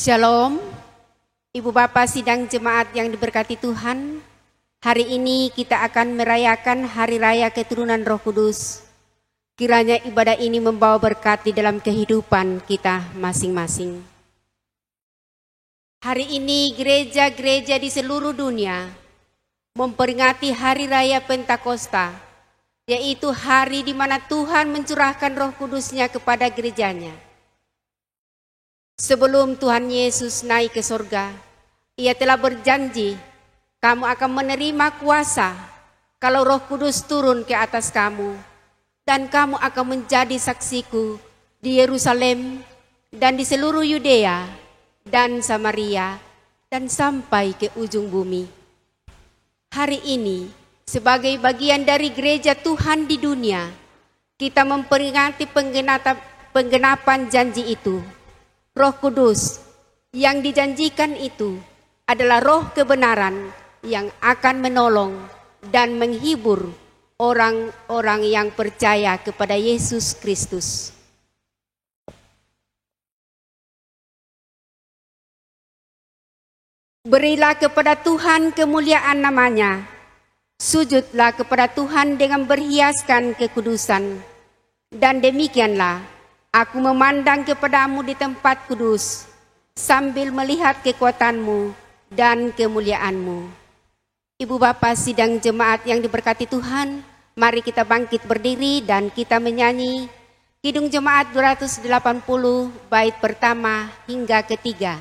Shalom, Ibu Bapak sidang jemaat yang diberkati Tuhan. Hari ini kita akan merayakan Hari Raya Keturunan Roh Kudus. Kiranya ibadah ini membawa berkat di dalam kehidupan kita masing-masing. Hari ini gereja-gereja di seluruh dunia memperingati Hari Raya Pentakosta, yaitu hari di mana Tuhan mencurahkan Roh Kudus-Nya kepada gerejanya. Sebelum Tuhan Yesus naik ke surga, Ia telah berjanji, kamu akan menerima kuasa kalau Roh Kudus turun ke atas kamu, dan kamu akan menjadi saksiku di Yerusalem dan di seluruh Yudea dan Samaria dan sampai ke ujung bumi. Hari ini, sebagai bagian dari gereja Tuhan di dunia, kita memperingati penggenapan janji itu. Roh Kudus yang dijanjikan itu adalah roh kebenaran yang akan menolong dan menghibur orang-orang yang percaya kepada Yesus Kristus. Berilah kepada Tuhan kemuliaan namanya, sujudlah kepada Tuhan dengan berhiaskan kekudusan, dan demikianlah aku memandang kepadamu di tempat kudus, sambil melihat kekuatanmu dan kemuliaanmu. Ibu Bapak sidang jemaat yang diberkati Tuhan, mari kita bangkit berdiri dan kita menyanyi Kidung Jemaat 280 bait pertama hingga ketiga.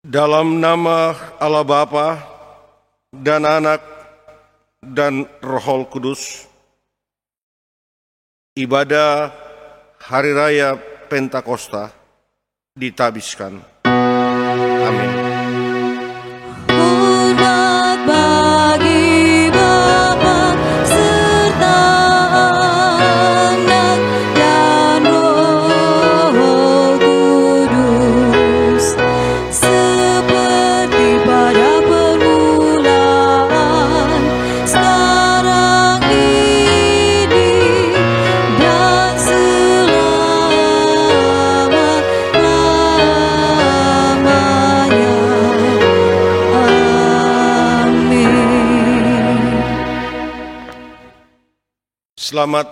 Dalam nama Allah Bapa dan Anak dan Roh Kudus, ibadah Hari Raya Pentakosta ditabiskan. Amin. Hormat bagi Bapa serta Anak dan Roh Kudus, seperti pada permulaan, sekarang ini, dan selama-lamanya. Selamat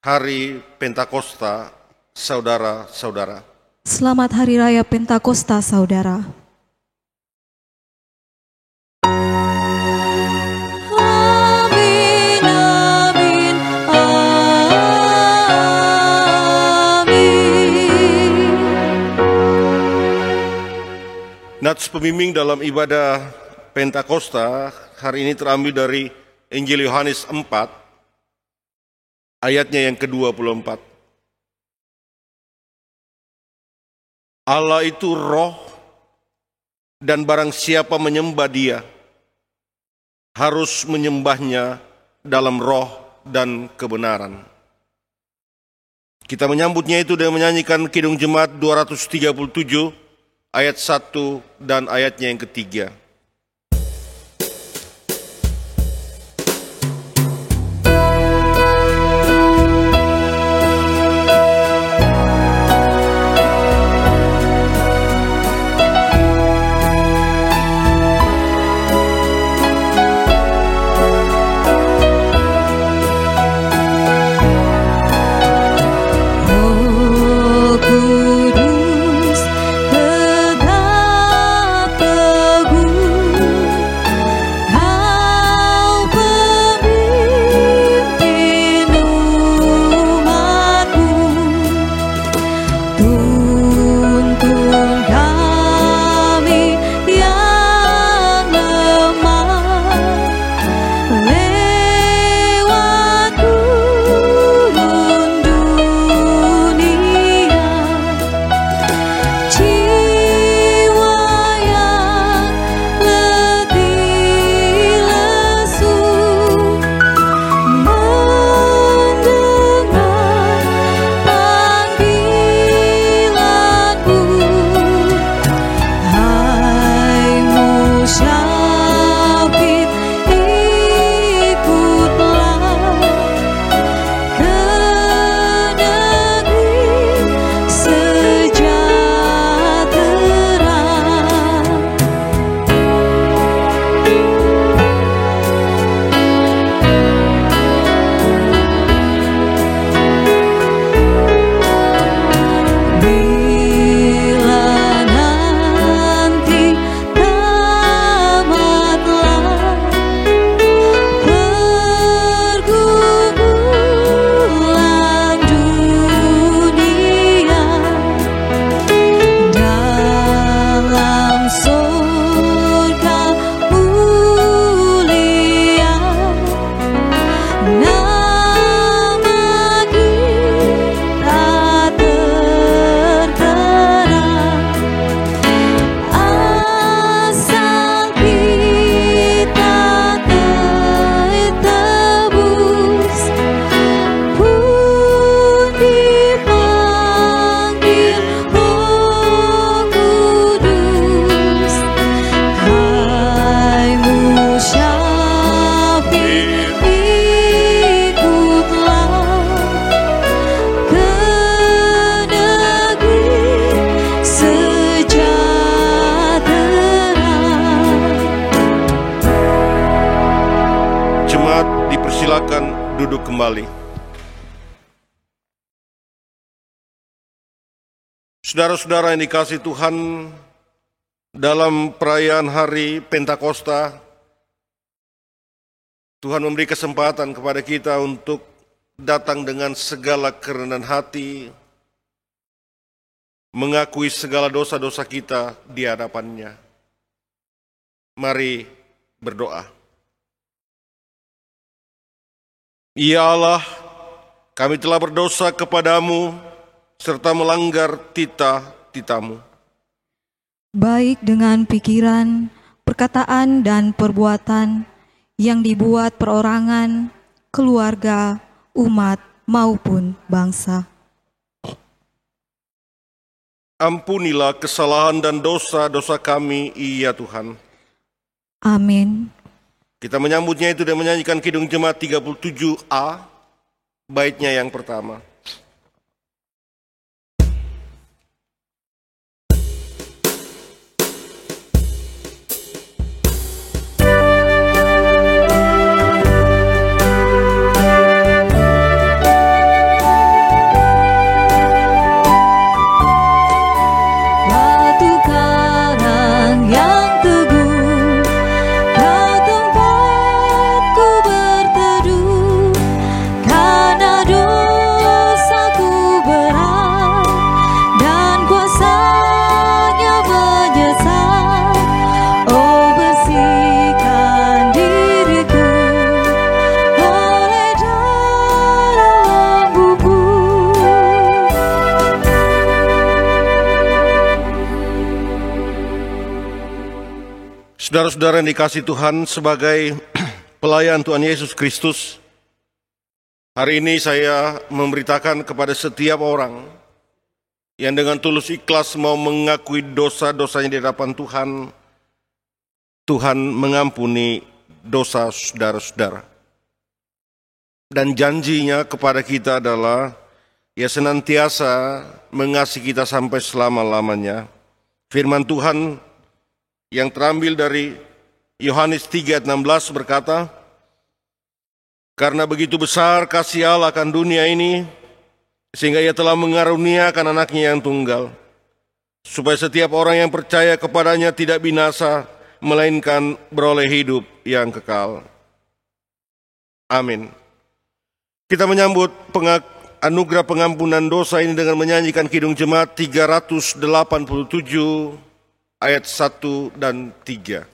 Hari Pentakosta, saudara-saudara. Selamat Hari Raya Pentakosta, saudara. Amin, amin, amin. Nats pembimbing dalam ibadah Pentakosta hari ini terambil dari Injil Yohanes 4, ayatnya yang ke-24. Allah itu roh, dan barang siapa menyembah Dia harus menyembahnya dalam roh dan kebenaran. Kita menyambutnya itu dengan menyanyikan Kidung Jemaat 237 ayat 1 dan ayatnya yang ketiga. Silakan duduk kembali. Saudara-saudara yang dikasihi Tuhan, dalam perayaan hari Pentakosta, Tuhan memberi kesempatan kepada kita untuk datang dengan segala kerendahan hati, mengakui segala dosa-dosa kita di hadapan-Nya. Mari berdoa. Ya Allah, kami telah berdosa kepadamu serta melanggar titah-titah-Mu. Baik dengan pikiran, perkataan, dan perbuatan yang dibuat perorangan, keluarga, umat, maupun bangsa. Ampunilah kesalahan dan dosa-dosa kami, ya Tuhan. Amin. Kita menyambutnya itu dan menyanyikan Kidung Jemaat 37A, baitnya yang pertama. Saudara-saudara yang dikasihi Tuhan, sebagai pelayan Tuhan Yesus Kristus, hari ini saya memberitakan kepada setiap orang yang dengan tulus ikhlas mau mengakui dosa-dosanya di hadapan Tuhan, Tuhan mengampuni dosa saudara-saudara. Dan janjinya kepada kita adalah Ia senantiasa mengasihi kita sampai selama-lamanya. Firman Tuhan yang terambil dari Yohanes 3 ayat 16 berkata, "Karena begitu besar kasih Allah akan dunia ini, sehingga Ia telah mengaruniakan anaknya yang tunggal, supaya setiap orang yang percaya kepadanya tidak binasa, melainkan beroleh hidup yang kekal." Amin. Kita menyambut anugerah pengampunan dosa ini dengan menyanyikan Kidung Jemaat 387 ayat 1 dan 3.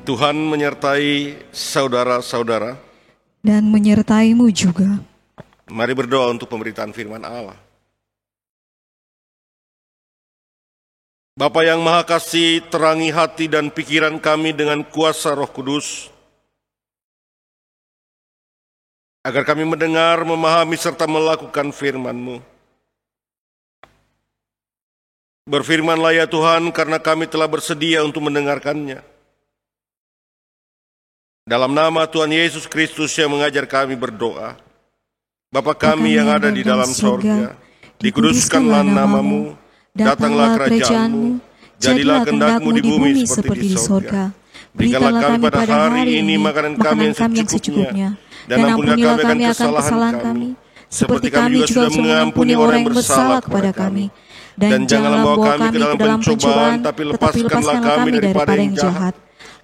Tuhan menyertai saudara-saudara dan menyertaimu juga. Mari berdoa untuk pemberitaan firman Allah. Bapa yang Maha Kasih, terangi hati dan pikiran kami dengan kuasa Roh Kudus, agar kami mendengar, memahami, serta melakukan firman-Mu. Berfirmanlah ya Tuhan, karena kami telah bersedia untuk mendengarkannya. Dalam nama Tuhan Yesus Kristus yang mengajar kami berdoa. Bapa kami yang ada di dalam sorga, dikuduskanlah nama-Mu, datanglah kerajaan-Mu, jadilah kehendak-Mu di bumi seperti di sorga. Berikanlah kami pada hari ini makanan kami yang secukupnya, dan ampunilah kami akan kesalahan kami, seperti kami juga sudah mengampuni orang yang bersalah kepada kami. Dan janganlah bawa kami ke dalam pencobaan, tapi lepaskanlah kami daripada yang jahat.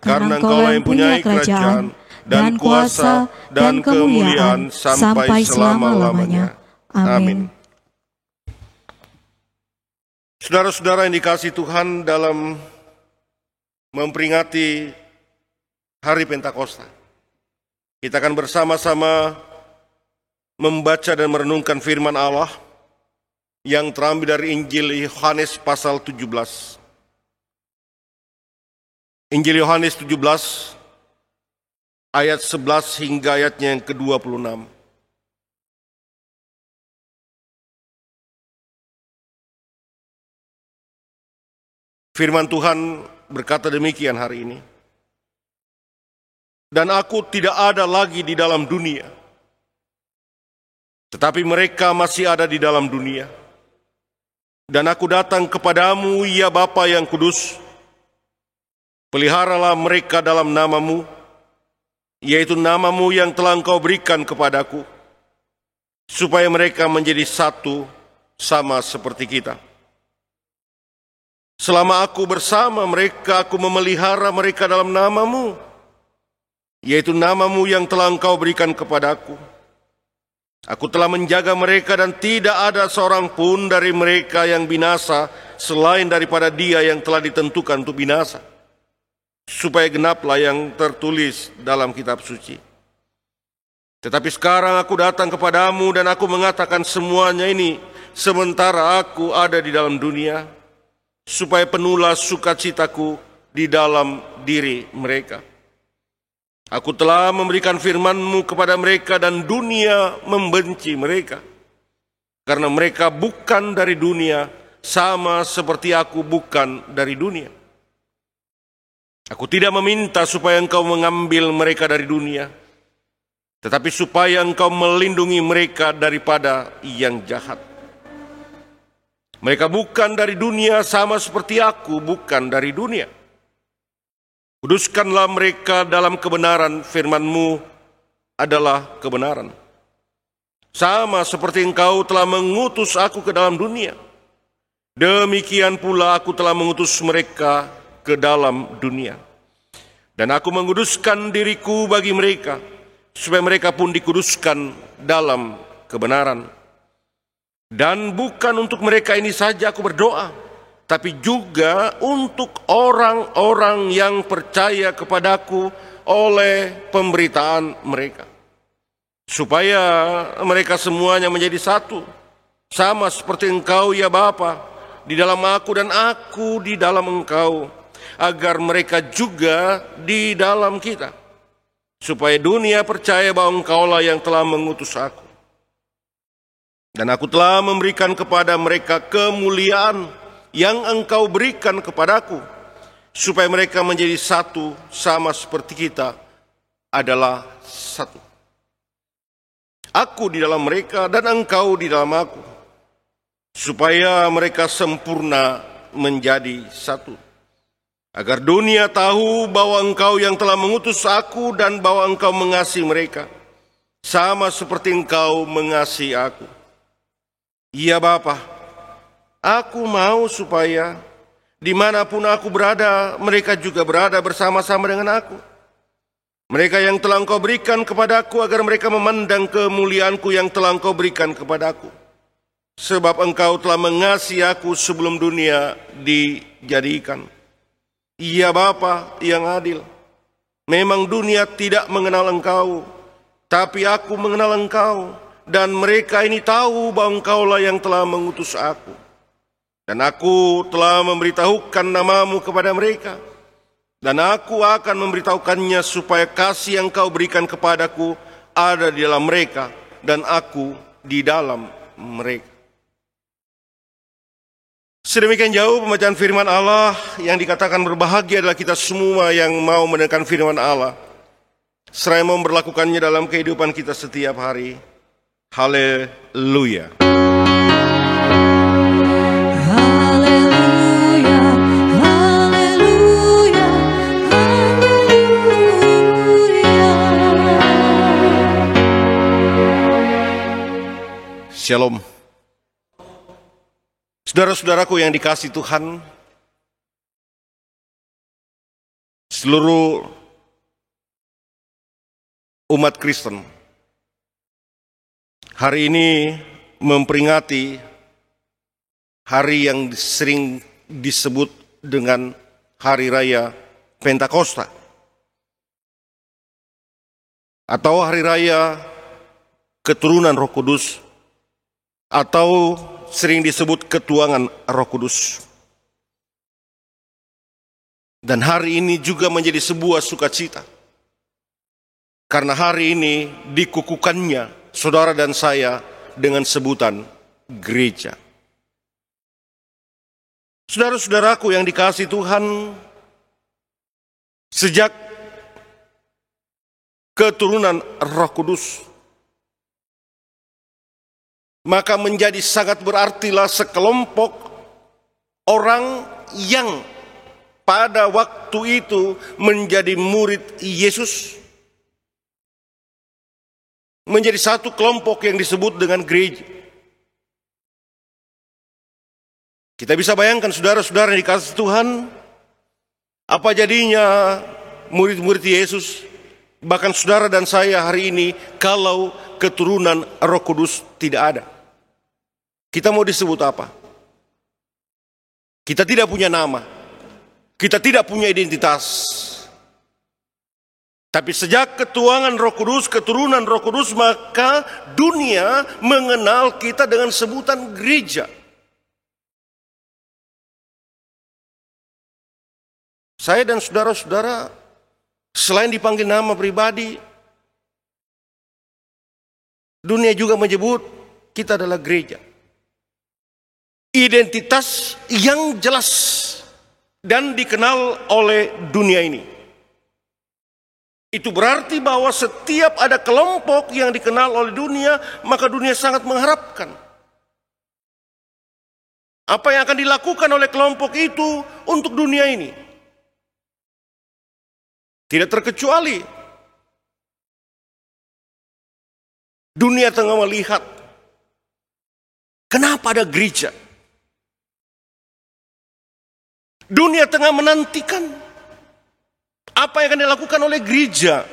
Karena Engkaulah yang punya kerajaan, dan kuasa, dan kemuliaan sampai selama-lamanya. Amin. Saudara-saudara yang dikasihi Tuhan, dalam memperingati Hari Pentakosta, kita akan bersama-sama membaca dan merenungkan firman Allah yang terambil dari Injil Yohanes pasal 17. Injil Yohanes 17 ayat 11 hingga ayatnya yang ke-26. Firman Tuhan berkata demikian hari ini. Dan aku tidak ada lagi di dalam dunia, tetapi mereka masih ada di dalam dunia. Dan aku datang kepadamu, ya Bapa yang kudus, peliharalah mereka dalam namamu, yaitu namamu yang telah Engkau berikan kepadaku, supaya mereka menjadi satu sama seperti kita. Selama aku bersama mereka, aku memelihara mereka dalam namamu, yaitu namamu yang telah Engkau berikan kepadaku. Aku telah menjaga mereka dan tidak ada seorang pun dari mereka yang binasa selain daripada dia yang telah ditentukan untuk binasa, supaya genaplah yang tertulis dalam kitab suci. Tetapi sekarang aku datang kepadamu dan aku mengatakan semuanya ini sementara aku ada di dalam dunia, supaya penuhlah sukacitaku di dalam diri mereka. Aku telah memberikan firman-Mu kepada mereka dan dunia membenci mereka, karena mereka bukan dari dunia, sama seperti aku bukan dari dunia. Aku tidak meminta supaya Engkau mengambil mereka dari dunia, tetapi supaya Engkau melindungi mereka daripada yang jahat. Mereka bukan dari dunia, sama seperti aku bukan dari dunia. Kuduskanlah mereka dalam kebenaran, firman-Mu adalah kebenaran. Sama seperti Engkau telah mengutus aku ke dalam dunia, demikian pula aku telah mengutus mereka ke dalam dunia. Dan aku menguduskan diriku bagi mereka, supaya mereka pun dikuduskan dalam kebenaran. Dan bukan untuk mereka ini saja aku berdoa, tapi juga untuk orang-orang yang percaya kepadaku oleh pemberitaan mereka, supaya mereka semuanya menjadi satu, sama seperti Engkau ya Bapa, di dalam aku dan aku di dalam Engkau, agar mereka juga di dalam kita, supaya dunia percaya bahwa Engkaulah yang telah mengutus aku. Dan aku telah memberikan kepada mereka kemuliaan yang Engkau berikan kepadaku, supaya mereka menjadi satu sama seperti kita adalah satu. Aku di dalam mereka dan Engkau di dalam aku, supaya mereka sempurna menjadi satu, agar dunia tahu bahwa Engkau yang telah mengutus aku dan bahwa Engkau mengasihi mereka, sama seperti Engkau mengasihi aku. Ya Bapa, aku mau supaya dimanapun aku berada, mereka juga berada bersama-sama dengan aku. Mereka yang telah Engkau berikan kepadaku, agar mereka memandang kemuliaanku yang telah Engkau berikan kepadaku. Sebab Engkau telah mengasihi aku sebelum dunia dijadikan. Ya Bapa yang adil, memang dunia tidak mengenal Engkau, tapi aku mengenal Engkau, dan mereka ini tahu bahwa Engkaulah yang telah mengutus aku. Dan aku telah memberitahukan namamu kepada mereka, dan aku akan memberitahukannya supaya kasih yang Kau berikan kepadaku ada di dalam mereka, dan aku di dalam mereka. Sedemikian jauh pembacaan firman Allah, yang dikatakan berbahagia adalah kita semua yang mau mendengarkan firman Allah, seraya memperlakukannya dalam kehidupan kita setiap hari. Haleluya. Haleluya, haleluya, haleluya. Shalom. Saudara-saudaraku yang dikasihi Tuhan, seluruh umat Kristen hari ini memperingati hari yang sering disebut dengan Hari Raya Pentakosta, atau Hari Raya Keturunan Roh Kudus, atau sering disebut Ketuangan Roh Kudus. Dan hari ini juga menjadi sebuah sukacita, karena hari ini dikukuhkannya saudara dan saya dengan sebutan gereja. Saudara-saudaraku yang dikasihi Tuhan, sejak keturunan Roh Kudus, maka menjadi sangat berartilah sekelompok orang yang pada waktu itu menjadi murid Yesus, menjadi satu kelompok yang disebut dengan gereja. Kita bisa bayangkan saudara-saudara yang dikasihi Tuhan, apa jadinya murid-murid Yesus, bahkan saudara dan saya hari ini, kalau keturunan Roh Kudus tidak ada. Kita mau disebut apa? Kita tidak punya nama, kita tidak punya identitas. Tapi sejak ketuanan Roh Kudus, keturunan Roh Kudus, maka dunia mengenal kita dengan sebutan gereja. Saya dan saudara-saudara, selain dipanggil nama pribadi, dunia juga menyebut kita adalah gereja. Identitas yang jelas dan dikenal oleh dunia ini. Itu berarti bahwa setiap ada kelompok yang dikenal oleh dunia, maka dunia sangat mengharapkan apa yang akan dilakukan oleh kelompok itu untuk dunia ini. Tidak terkecuali dunia tengah melihat kenapa ada gereja. Dunia tengah menantikan apa yang akan dilakukan oleh gereja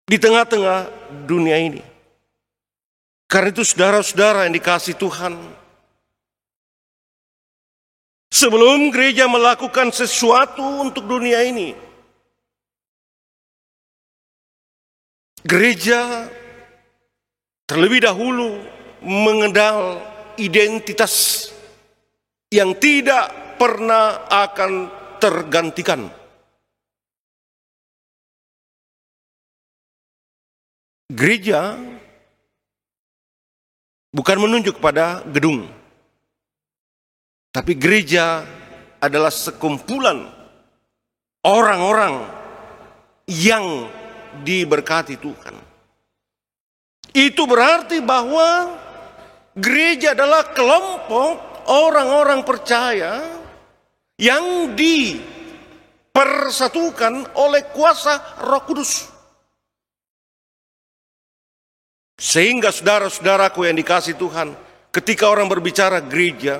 di tengah-tengah dunia ini. Karena itu saudara-saudara yang dikasihi Tuhan, sebelum gereja melakukan sesuatu untuk dunia ini, gereja terlebih dahulu mengenal identitas yang tidak pernah akan tergantikan. Gereja bukan menunjuk pada gedung, tapi gereja adalah sekumpulan orang-orang yang diberkati Tuhan. Itu berarti bahwa gereja adalah kelompok orang-orang percaya yang dipersatukan oleh kuasa Roh Kudus. Sehingga saudara-saudaraku yang dikasihi Tuhan, ketika orang berbicara gereja,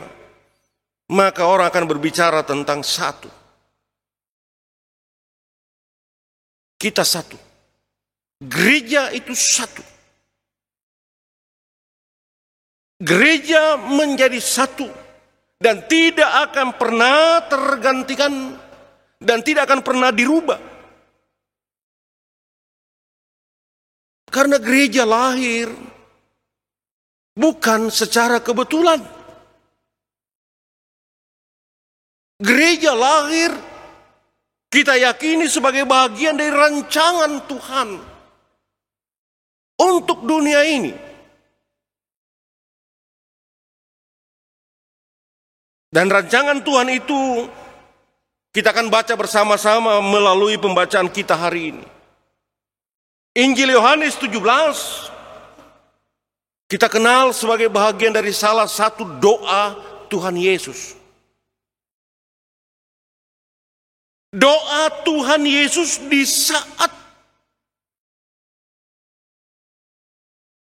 maka orang akan berbicara tentang satu. Kita satu. Gereja itu satu. Gereja menjadi satu dan tidak akan pernah tergantikan dan tidak akan pernah dirubah. Karena gereja lahir bukan secara kebetulan. Gereja lahir kita yakini sebagai bagian dari rancangan Tuhan untuk dunia ini. Dan rancangan Tuhan itu kita akan baca bersama-sama melalui pembacaan kita hari ini. Injil Yohanes 17 kita kenal sebagai bagian dari salah satu doa Tuhan Yesus. Doa Tuhan Yesus di saat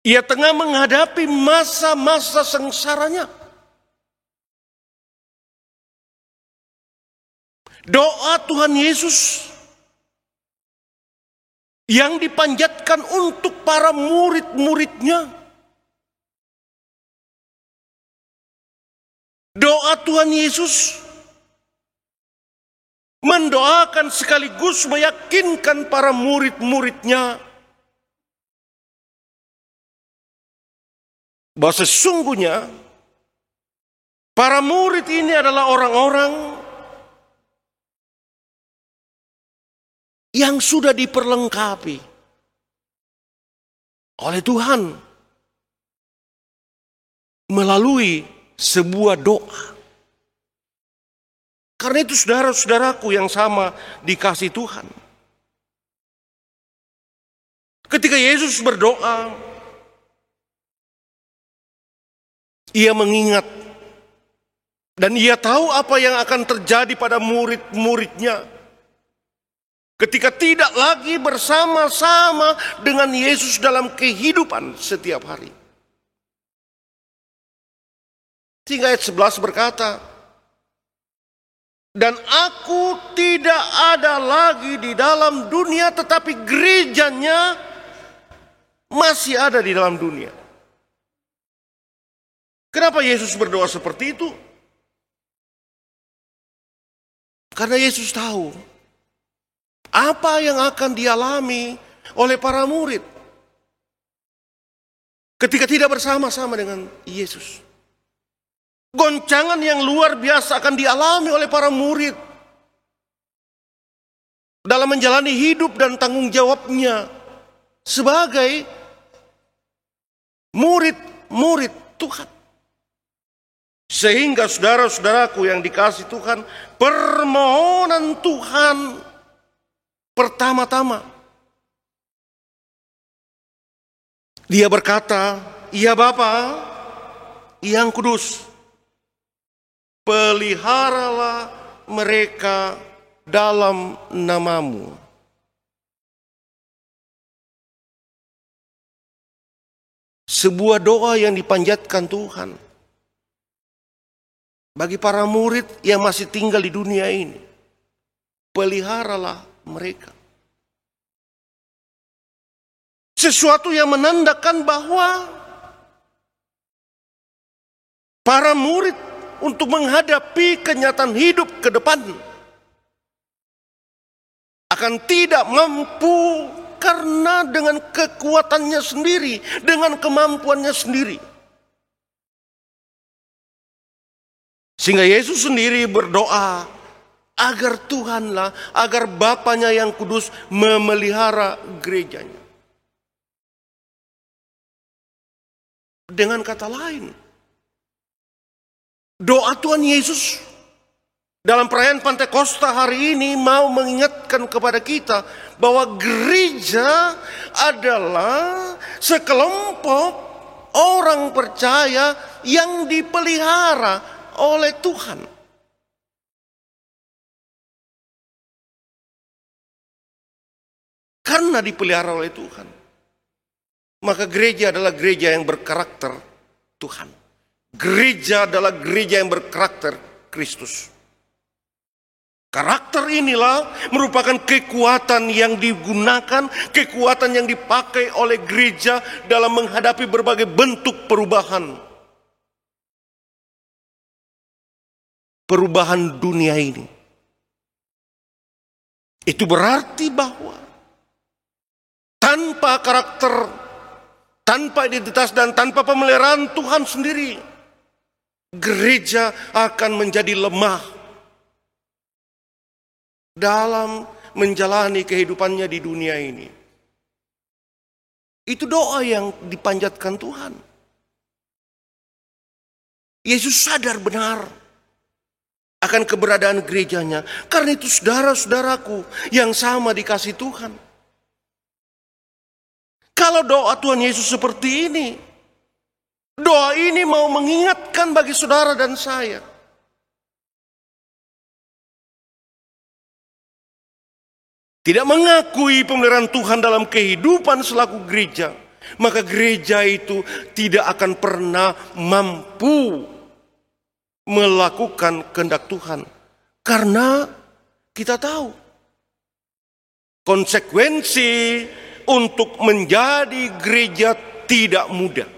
Ia tengah menghadapi masa-masa sengsaranya. Doa Tuhan Yesus yang dipanjatkan untuk para murid-muridnya. Doa Tuhan Yesus mendoakan sekaligus meyakinkan para murid-muridnya bahwa sesungguhnya para murid ini adalah orang-orang yang sudah diperlengkapi oleh Tuhan melalui sebuah doa Karena itu saudara-saudaraku yang sama dikasih Tuhan. Ketika Yesus berdoa, ia mengingat dan ia tahu apa yang akan terjadi pada murid-muridnya ketika tidak lagi bersama-sama dengan Yesus dalam kehidupan setiap hari. Sehingga ayat 11 berkata, dan aku tidak ada lagi di dalam dunia, tetapi gerejanya masih ada di dalam dunia. Kenapa Yesus berdoa seperti itu? Karena Yesus tahu apa yang akan dialami oleh para murid ketika tidak bersama-sama dengan Yesus. Goncangan yang luar biasa akan dialami oleh para murid dalam menjalani hidup dan tanggung jawabnya sebagai murid-murid Tuhan. Sehingga saudara-saudaraku yang dikasih Tuhan, permohonan Tuhan pertama-tama, dia berkata, "Ya Bapa yang kudus, peliharalah mereka dalam nama-Mu." Sebuah doa yang dipanjatkan Tuhan bagi para murid yang masih tinggal di dunia ini. Peliharalah mereka. Sesuatu yang menandakan bahwa para murid untuk menghadapi kenyataan hidup ke depan akan tidak mampu karena dengan kekuatannya sendiri, dengan kemampuannya sendiri. Sehingga Yesus sendiri berdoa agar Tuhanlah, agar Bapanya yang kudus memelihara gerejanya. Dengan kata lain, doa Tuhan Yesus dalam perayaan Pentakosta hari ini mau mengingatkan kepada kita bahwa gereja adalah sekelompok orang percaya yang dipelihara oleh Tuhan. Karena dipelihara oleh Tuhan, maka gereja adalah gereja yang berkarakter Tuhan. Gereja adalah gereja yang berkarakter Kristus. Karakter inilah merupakan kekuatan yang digunakan, kekuatan yang dipakai oleh gereja dalam menghadapi berbagai bentuk perubahan. Perubahan dunia ini. Itu berarti bahwa tanpa karakter, tanpa identitas dan tanpa pemeliharaan Tuhan sendiri, gereja akan menjadi lemah dalam menjalani kehidupannya di dunia ini. Itu doa yang dipanjatkan Tuhan. Yesus sadar benar akan keberadaan gerejanya. Karena itu saudara-saudaraku yang sama dikasih Tuhan, kalau doa Tuhan Yesus seperti ini, doa ini mau mengingatkan bagi saudara dan saya, tidak mengakui pemeliharaan Tuhan dalam kehidupan selaku gereja, maka gereja itu tidak akan pernah mampu melakukan kehendak Tuhan. Karena kita tahu konsekuensi untuk menjadi gereja tidak mudah.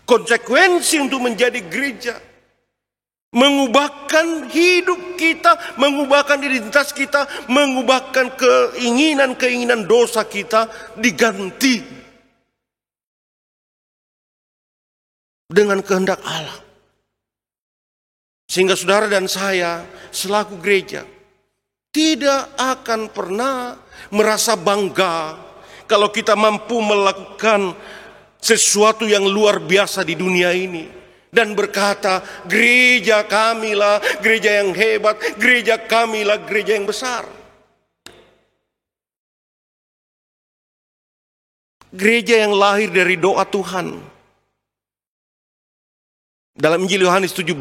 Konsekuensi untuk menjadi gereja mengubahkan hidup kita, mengubahkan identitas kita, mengubahkan keinginan-keinginan dosa kita diganti dengan kehendak Allah. Sehingga saudara dan saya selaku gereja tidak akan pernah merasa bangga kalau kita mampu melakukan sesuatu yang luar biasa di dunia ini. dan berkata, gereja kamilah gereja yang hebat, gereja kamilah gereja yang besar. Gereja yang lahir dari doa Tuhan. Dalam Injil Yohanes 17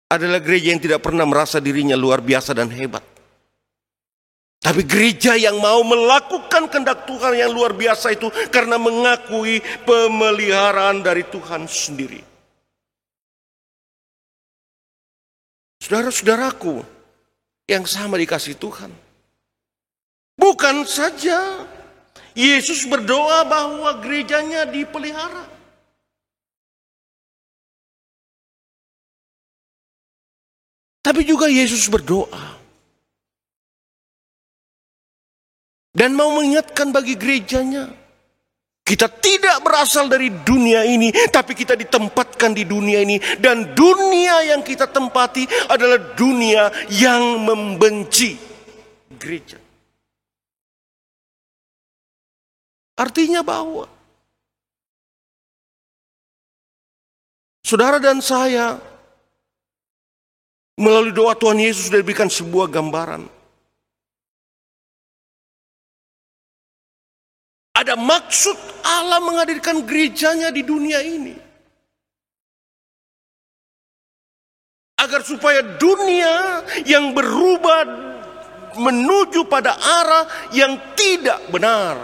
adalah gereja yang tidak pernah merasa dirinya luar biasa dan hebat. Tapi gereja yang mau melakukan kehendak Tuhan yang luar biasa itu karena mengakui pemeliharaan dari Tuhan sendiri. Saudara-saudaraku yang sama dikasih Tuhan. Bukan saja Yesus berdoa bahwa gerejanya dipelihara. Tapi juga Yesus berdoa dan mau mengingatkan bagi gerejanya, kita tidak berasal dari dunia ini, tapi kita ditempatkan di dunia ini. Dan dunia yang kita tempati adalah dunia yang membenci gereja. Artinya bahwa saudara dan saya melalui doa Tuhan Yesus sudah diberikan sebuah gambaran. Ada maksud Allah menghadirkan gerejanya di dunia ini. Agar supaya dunia yang berubah menuju pada arah yang tidak benar.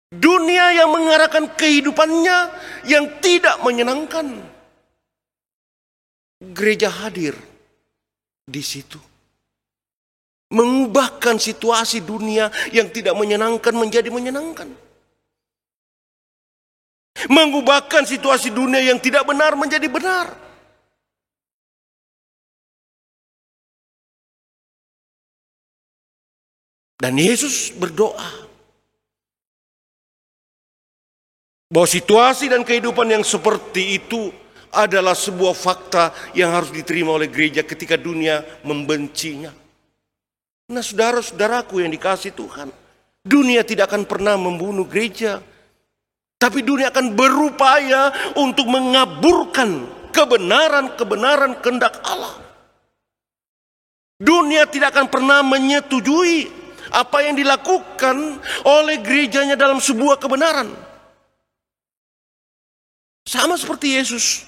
Dunia yang mengarahkan kehidupannya yang tidak menyenangkan. Gereja hadir di situ. Mengubahkan situasi dunia yang tidak menyenangkan menjadi menyenangkan. Mengubahkan situasi dunia yang tidak benar menjadi benar. Dan Yesus berdoa bahwa situasi dan kehidupan yang seperti itu adalah sebuah fakta yang harus diterima oleh gereja ketika dunia membencinya. Nah, saudara-saudaraku yang dikasihi Tuhan, dunia tidak akan pernah membunuh gereja, tapi dunia akan berupaya untuk mengaburkan kebenaran-kebenaran kehendak Allah. Dunia tidak akan pernah menyetujui apa yang dilakukan oleh gerejanya dalam sebuah kebenaran. Sama seperti Yesus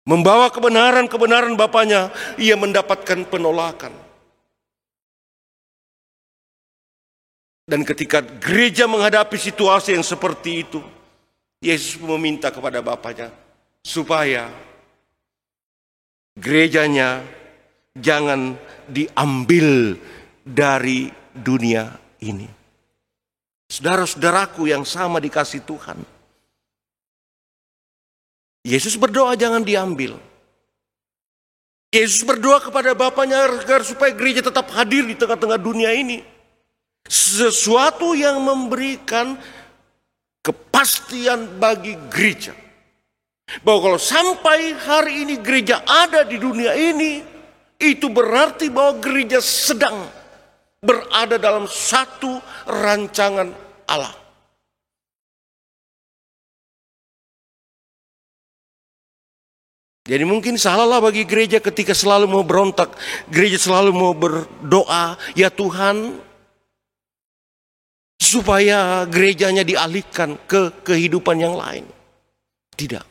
membawa kebenaran-kebenaran Bapaknya, ia mendapatkan penolakan. Dan ketika gereja menghadapi situasi yang seperti itu, Yesus meminta kepada Bapaknya supaya gerejanya jangan diambil dari dunia ini. Saudara-saudaraku yang sama dikasih Tuhan, Yesus berdoa jangan diambil. Yesus berdoa kepada Bapaknya agar supaya gereja tetap hadir di tengah-tengah dunia ini. Sesuatu yang memberikan kepastian bagi gereja. Bahwa kalau sampai hari ini gereja ada di dunia ini, itu berarti bahwa gereja sedang berada dalam satu rancangan Allah. Jadi mungkin salahlah bagi gereja ketika selalu mau berontak. Gereja selalu mau berdoa, ya Tuhan, supaya gerejanya dialihkan ke kehidupan yang lain. Tidak.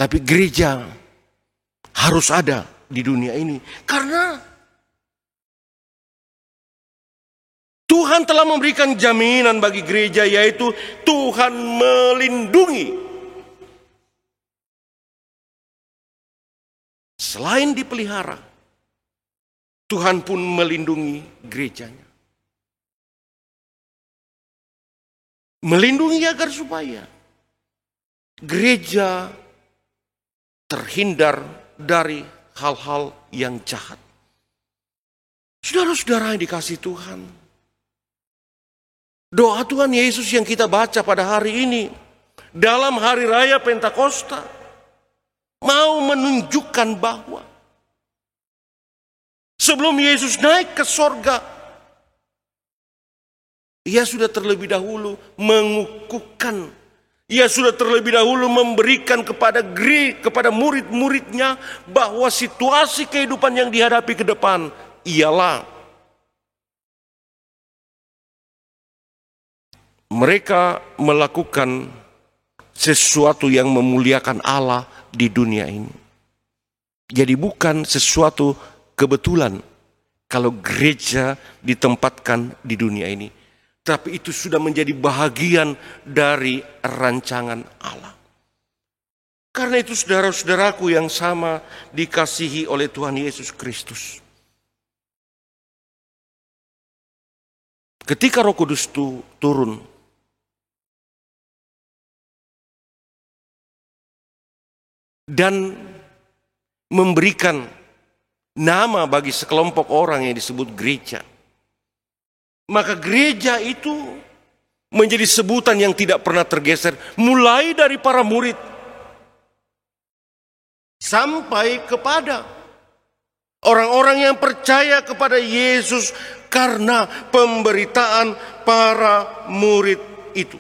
Tapi gereja harus ada di dunia ini. Karena Tuhan telah memberikan jaminan bagi gereja, yaitu Tuhan melindungi. Selain dipelihara, Tuhan pun melindungi gerejanya. Melindungi agar supaya gereja terhindar dari hal-hal yang jahat. Saudara-saudara yang dikasihi Tuhan, doa Tuhan Yesus yang kita baca pada hari ini dalam hari raya Pentakosta mau menunjukkan bahwa sebelum Yesus naik ke sorga, Ia sudah terlebih dahulu mengukuhkan. Ia sudah terlebih dahulu memberikan kepada murid-muridnya bahwa situasi kehidupan yang dihadapi ke depan ialah mereka melakukan sesuatu yang memuliakan Allah di dunia ini. Jadi bukan sesuatu kebetulan kalau gereja ditempatkan di dunia ini. Tapi itu sudah menjadi bahagian dari rancangan Allah. Karena itu saudara-saudaraku yang sama dikasihi oleh Tuhan Yesus Kristus. Ketika Roh Kudus turun, dan memberikan nama bagi sekelompok orang yang disebut gereja, maka gereja itu menjadi sebutan yang tidak pernah tergeser, mulai dari para murid sampai kepada orang-orang yang percaya kepada Yesus karena pemberitaan para murid itu.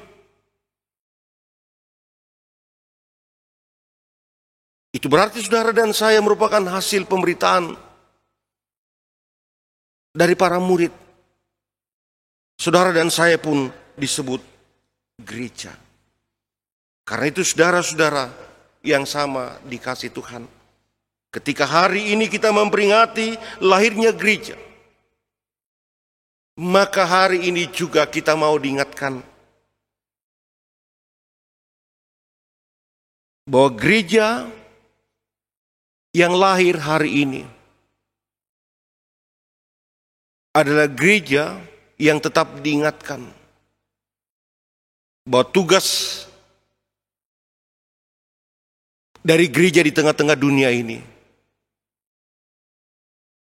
Itu berarti saudara dan saya merupakan hasil pemberitaan dari para murid. Saudara dan saya pun disebut gereja. Karena itu saudara-saudara yang sama dikasih Tuhan. Ketika hari ini kita memperingati lahirnya gereja, maka hari ini juga kita mau diingatkan bahwa gereja yang lahir hari ini adalah gereja yang tetap diingatkan bahwa tugas dari gereja di tengah-tengah dunia ini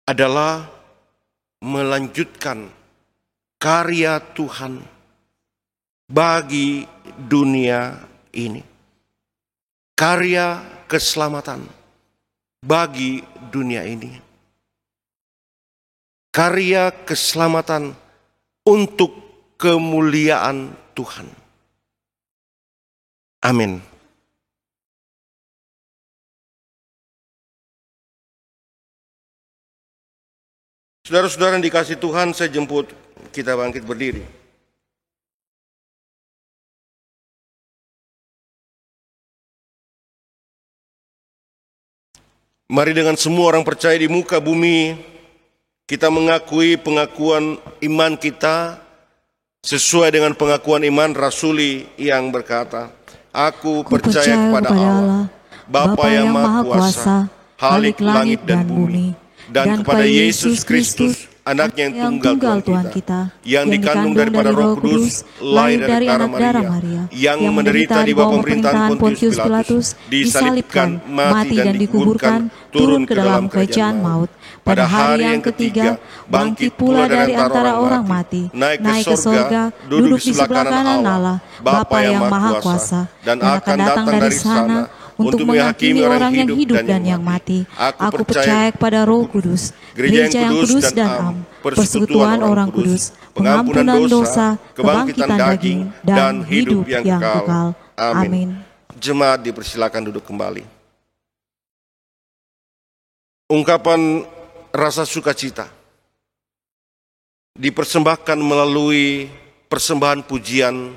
adalah melanjutkan karya Tuhan bagi dunia ini. Karya keselamatan bagi dunia ini. Karya keselamatan untuk kemuliaan Tuhan. Amin. Saudara-saudara yang dikasih Tuhan, saya jemput kita bangkit berdiri. Mari dengan semua orang percaya di muka bumi, kita mengakui pengakuan iman kita sesuai dengan pengakuan iman rasuli yang berkata, Aku percaya kepada Allah, Bapa yang Maha Kuasa, Khalik langit dan bumi, dan kepada Yesus Kristus, Anaknya yang tunggal Tuhan kita, yang dikandung daripada Roh Kudus, lahir dari anak darah Maria, yang menderita di bawah pemerintahan Pontius Pilatus, disalibkan, mati dan dikuburkan, turun ke dalam kerajaan maut. Pada hari yang ketiga, bangkit pula dari antara orang mati, naik ke sorga, duduk di sebelah kanan Allah, Bapa yang Maha Kuasa, dan akan datang dari sana untuk menghakimi orang yang hidup dan yang mati. Aku percaya kepada Roh Kudus, gereja yang kudus dan am, persekutuan orang kudus, pengampunan dosa, kebangkitan daging, dan hidup yang kekal. Amin. Jemaat dipersilakan duduk kembali. Ungkapan rasa sukacita dipersembahkan melalui persembahan pujian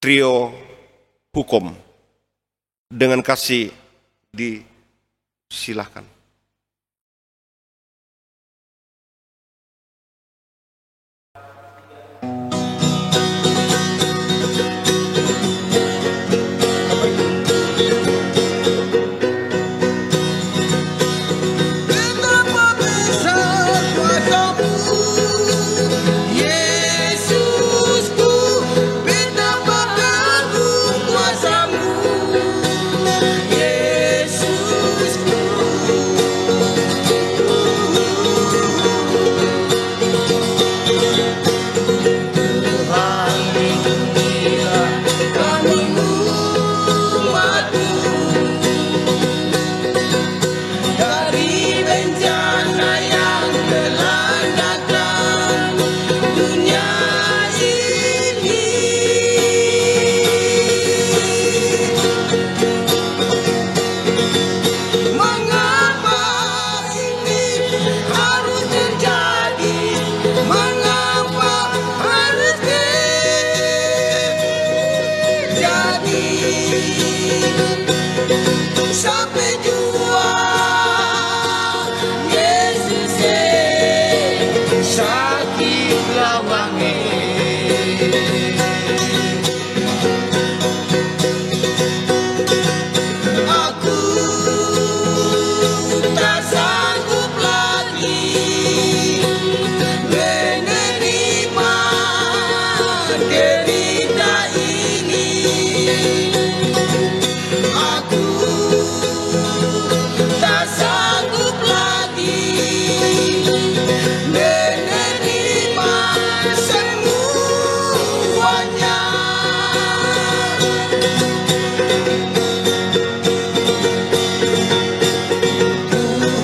trio hukum. Dengan kasih disilahkan. Yesusku, sampai jua Yesus sakit lawangi. Aku tak sanggup lagi menerima derita ini. Aku tak sanggup lagi menerima semuanya.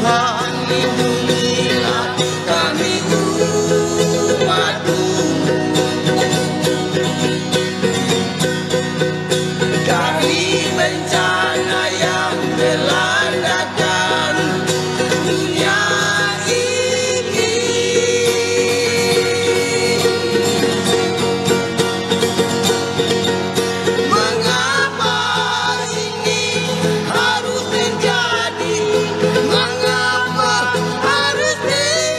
Tuhan lindungilah kami umat-Mu dari bencana yang melandakan dunia ini. Mengapa ini harus terjadi? Mengapa harus terjadi?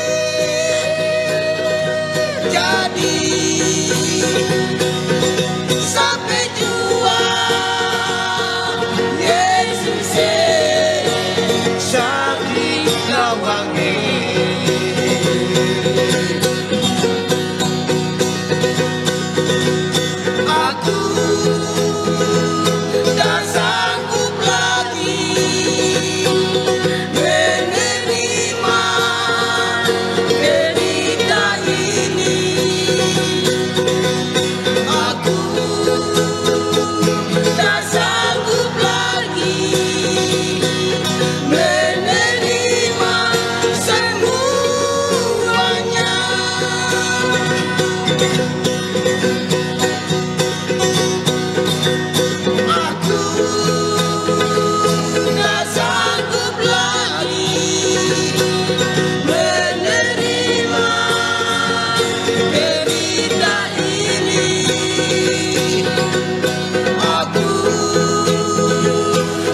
Sampai jua Yesus sakit lawangi. Aku tak sanggup lagi menerima derita ini. Aku tak sanggup lagi menerima semuanya. Aku tak sanggup lagi menerima derita ini. Aku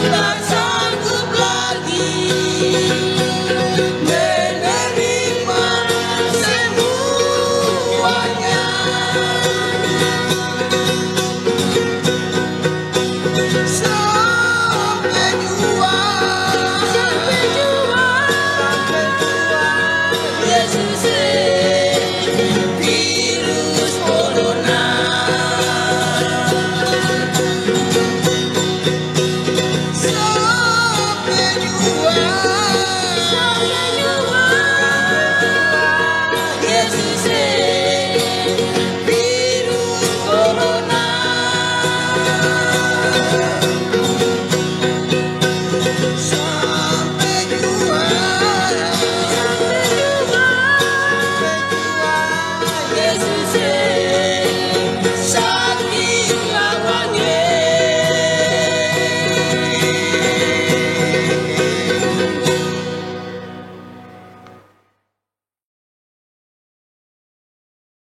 tak sanggup lagi menerima semuanya. Sampai jua Yesus virus corona. Sampai jua Yesus virus corona. Sampai jua Yesus sakit lawangi.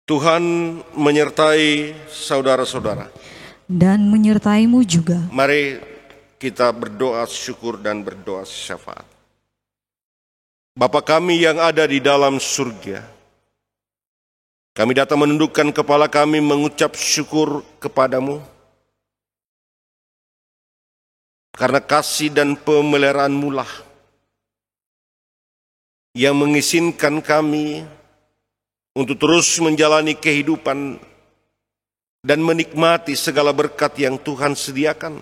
Tuhan menyertai saudara-saudara. dan menyertaimu juga. Mari kita berdoa syukur dan berdoa syafaat. Bapa kami yang ada di dalam surga, kami datang menundukkan kepala kami mengucap syukur kepadamu karena kasih dan pemeliharaan-Mu lah yang mengizinkan kami untuk terus menjalani kehidupan dan menikmati segala berkat yang Tuhan sediakan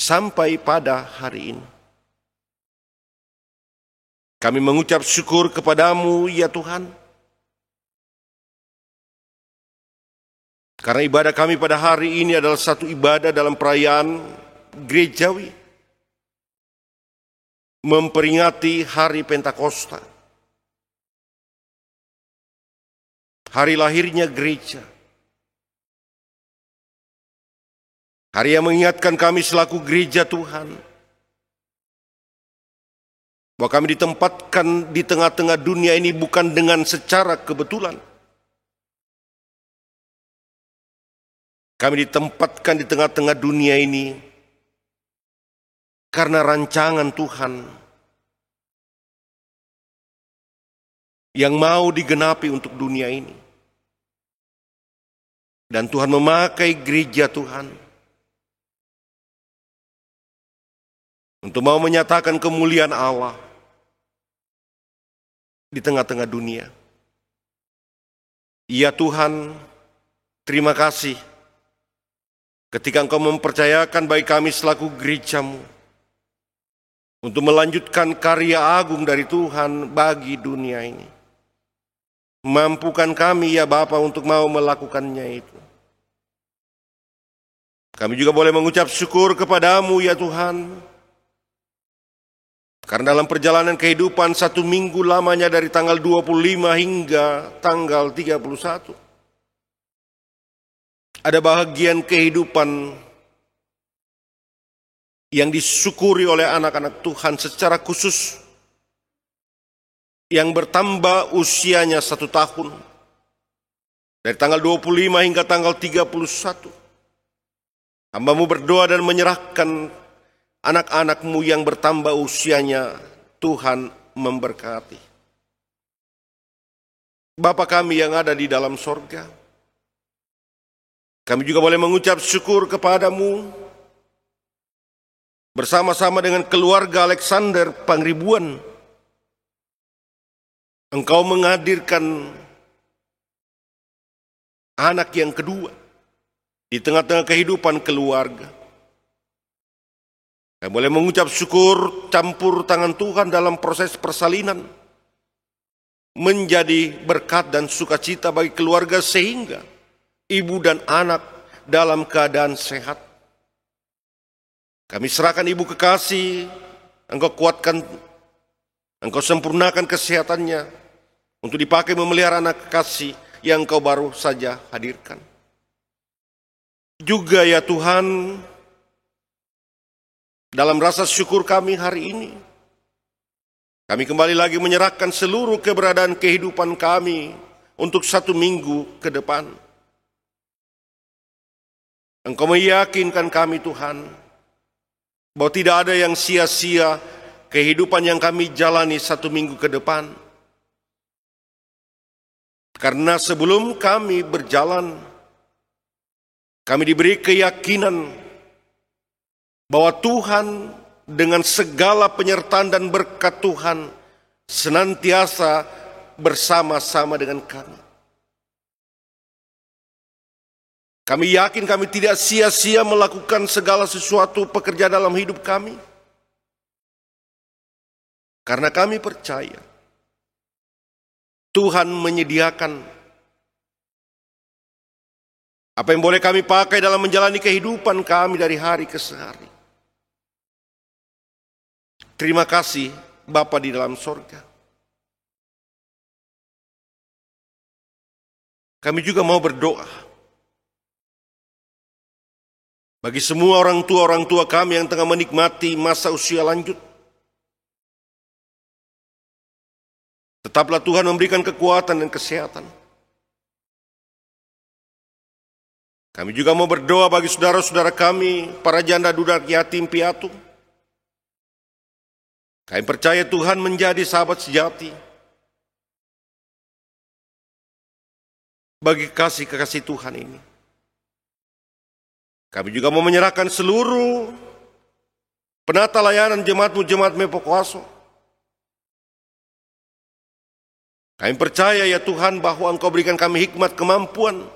sampai pada hari ini. Kami mengucap syukur kepadamu ya Tuhan, karena ibadah kami pada hari ini adalah satu ibadah dalam perayaan gerejawi, memperingati hari Pentakosta, hari lahirnya gereja, hari yang mengingatkan kami selaku gereja Tuhan bahwa kami ditempatkan di tengah-tengah dunia ini bukan dengan secara kebetulan, Kami ditempatkan di tengah-tengah dunia ini karena rancangan Tuhan yang mau digenapi untuk dunia ini. Dan Tuhan memakai gereja Tuhan untuk mau menyatakan kemuliaan Allah di tengah-tengah dunia. Ya Tuhan, terima kasih ketika Engkau mempercayakan bagi kami selaku gereja-Mu untuk melanjutkan karya agung dari Tuhan bagi dunia ini. Mampukan kami ya Bapa untuk mau melakukannya itu. Kami juga boleh mengucap syukur kepadamu ya Tuhan, karena dalam perjalanan kehidupan 1 minggu lamanya dari tanggal 25 hingga tanggal 31, ada bahagian kehidupan yang disyukuri oleh anak-anak Tuhan secara khusus, yang bertambah usianya 1 tahun, dari tanggal 25 hingga tanggal 31. Hamba-Mu berdoa dan menyerahkan anak-anak-Mu yang bertambah usianya, Tuhan memberkati. Bapa kami yang ada di dalam sorga, kami juga boleh mengucap syukur kepadamu bersama-sama dengan keluarga Alexander Pangribuan. Engkau menghadirkan anak yang kedua di tengah-tengah kehidupan keluarga. Kami boleh mengucap syukur campur tangan Tuhan dalam proses persalinan, menjadi berkat dan sukacita bagi keluarga sehingga ibu dan anak dalam keadaan sehat. Kami serahkan ibu kekasih, Engkau kuatkan, Engkau sempurnakan kesehatannya untuk dipakai memelihara anak kekasih yang Engkau baru saja hadirkan. Juga ya Tuhan, dalam rasa syukur kami hari ini, kami kembali lagi menyerahkan seluruh keberadaan kehidupan kami untuk 1 minggu ke depan. Engkau meyakinkan kami Tuhan, bahwa tidak ada yang sia-sia kehidupan yang kami jalani 1 minggu ke depan. Karena sebelum kami berjalan, kami diberi keyakinan bahwa Tuhan dengan segala penyertaan dan berkat Tuhan senantiasa bersama-sama dengan kami. Kami yakin kami tidak sia-sia melakukan segala sesuatu pekerjaan dalam hidup kami. Karena kami percaya Tuhan menyediakan apa yang boleh kami pakai dalam menjalani kehidupan kami dari hari ke hari. Terima kasih Bapa di dalam sorga. Kami juga mau berdoa bagi semua orang tua kami yang tengah menikmati masa usia lanjut. Tetaplah Tuhan memberikan kekuatan dan kesehatan. Kami juga mau berdoa bagi saudara-saudara kami, para janda duda yatim piatu. Kami percaya Tuhan menjadi sahabat sejati bagi kekasih Tuhan ini. Kami juga mau menyerahkan seluruh penata layanan jemaat-Mu, jemaat Mepokuaso. Kami percaya ya Tuhan bahwa Engkau berikan kami hikmat kemampuan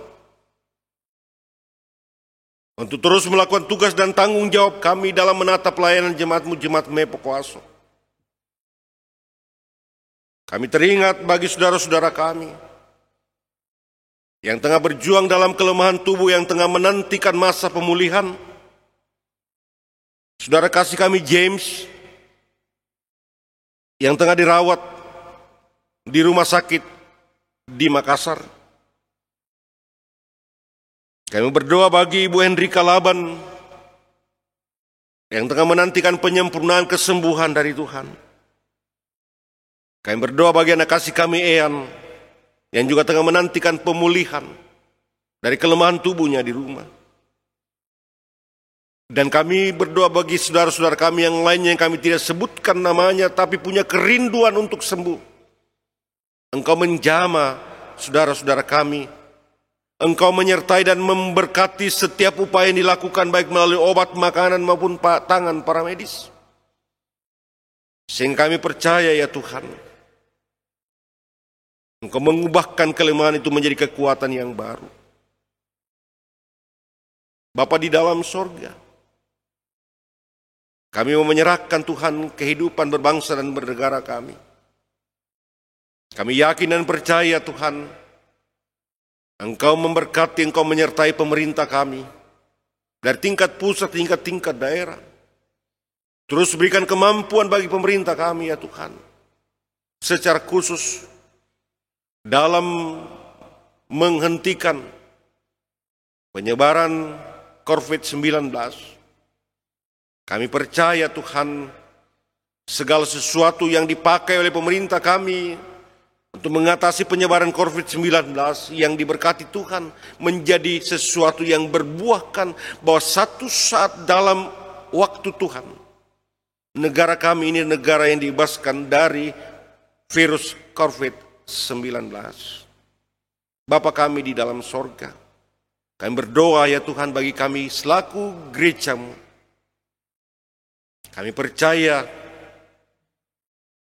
untuk terus melakukan tugas dan tanggung jawab kami dalam menata pelayanan jemaat-Mu, jemaat Mepokuaso. Kami teringat bagi saudara-saudara kami yang tengah berjuang dalam kelemahan tubuh, yang tengah menantikan masa pemulihan. Saudara kasih kami James yang tengah dirawat di rumah sakit di Makassar. Kami berdoa bagi Ibu Hendrika Laban yang tengah menantikan penyempurnaan kesembuhan dari Tuhan. Kami berdoa bagi anak kasih kami Ean yang juga tengah menantikan pemulihan dari kelemahan tubuhnya di rumah. Dan kami berdoa bagi saudara-saudara kami yang lainnya yang kami tidak sebutkan namanya tapi punya kerinduan untuk sembuh. Engkau menjamah saudara-saudara kami. Engkau menyertai dan memberkati setiap upaya yang dilakukan baik melalui obat, makanan maupun tangan para medis. Sehingga kami percaya ya Tuhan, Engkau mengubahkan kelemahan itu menjadi kekuatan yang baru. Bapa di dalam sorga, kami mau menyerahkan Tuhan kehidupan berbangsa dan bernegara kami. Kami yakin dan percaya Tuhan, Engkau memberkati, Engkau menyertai pemerintah kami, dari tingkat pusat hingga tingkat daerah. Terus berikan kemampuan bagi pemerintah kami ya Tuhan, secara khusus dalam menghentikan penyebaran COVID-19. Kami percaya Tuhan, segala sesuatu yang dipakai oleh pemerintah kami untuk mengatasi penyebaran COVID-19 yang diberkati Tuhan menjadi sesuatu yang berbuahkan, bahwa satu saat dalam waktu Tuhan, negara kami ini negara yang dibebaskan dari virus COVID-19. Bapa kami di dalam sorga, kami berdoa ya Tuhan bagi kami selaku gereja-Mu. Kami percaya